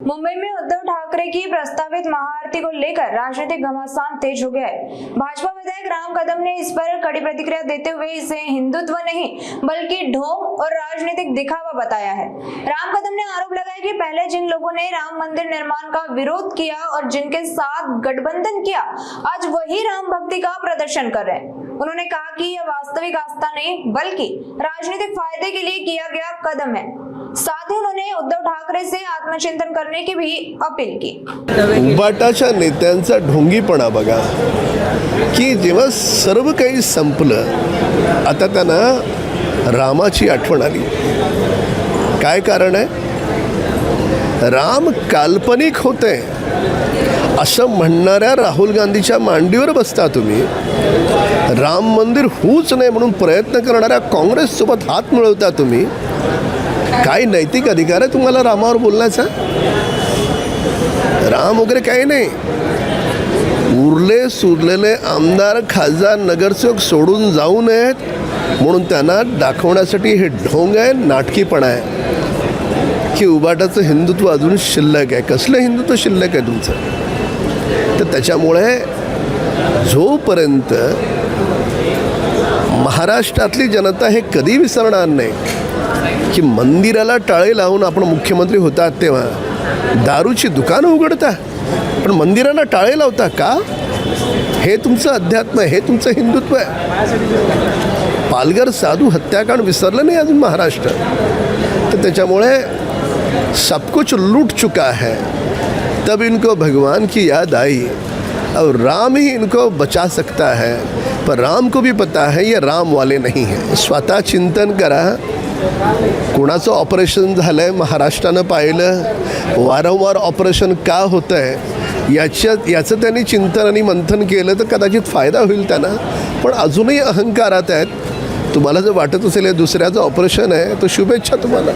मुंबई में उद्धव ठाकरे की प्रस्तावित महाआरती को लेकर राजनीतिक घमासान तेज हो गया है। भाजपा विधायक राम कदम ने इस पर कड़ी प्रतिक्रिया देते हुए इसे हिंदुत्व नहीं बल्कि ढोंग और राजनीतिक दिखावा बताया है। राम कदम ने आरोप लगाया कि पहले जिन लोगों ने राम मंदिर निर्माण का विरोध किया और जिनके साथ गठबंधन किया, आज वही राम भक्ति का प्रदर्शन कर रहे हैं। उन्होंने कहा कि यह वास्तविक आस्था नहीं बल्कि राजनीतिक फायदे के लिए किया गया कदम है। साथ ही उन्होंने उद्धव ठाकरे से आत्मचिंतन करने की भी अपील की। उबाटाच्या नेत्यांचा ढोंगीपणा बघा की जेव्हा सर्व काही संपलं, आता त्यांना रामाची आठवण आली। काय कारण आहे? राम काल्पनिक होते असं म्हणणाऱ्या राहुल गांधीच्या मांडीवर बसता तुम्ही। राम मंदिर होऊच नाही म्हणून प्रयत्न करणाऱ्या काँग्रेस सोबत हात मिळवता तुम्ही। काय नैतिक अधिकार आहे तुम्हाला रामावर बोलण्याचा? राम वगैरे काही नाही। उरले सुरलेले आमदार खासदार नगरसेवक सोडून जाऊ नयेत म्हणून त्यांना दाखवण्यासाठी हे ढोंग आहे, नाटकीपणा आहे की उबाटाचं हिंदुत्व अजून शिल्लक आहे। कसलं हिंदुत्व शिल्लक आहे तुमचं? तर त्याच्यामुळे जोपर्यंत महाराष्ट्रातली जनता हे कधी विसरणार नाही की मंदिराला टाळे लावून आपण मुख्यमंत्री होतात तेव्हा दारूची दुकानं उघडता पण मंदिराला टाळे लावता का? हे तुमचं अध्यात्म आहे, हे तुमचं हिंदुत्व आहे। पालघर साधू हत्याकांड विसरलं नाही अजून महाराष्ट्र। तर त्याच्यामुळे सब कुछ लूट चुका है, तब इनको भगवान की याद आई और राम ही इनको बचा सकता है। पर राम को भी पता है ये राम वाले नहीं हैं। स्वतः चिंतन करा। कोणाचं ऑपरेशन झालं आहे महाराष्ट्रानं पाहिलं, वारंवार ऑपरेशन का होतं आहे याचं त्यांनी चिंतन आणि मंथन केलं तर कदाचित फायदा होईल त्यांना। पण अजूनही अहंकारात आहेत। तुम्हाला जर वाटत असेल हे दुसऱ्याचं ऑपरेशन आहे तर शुभेच्छा तुम्हाला।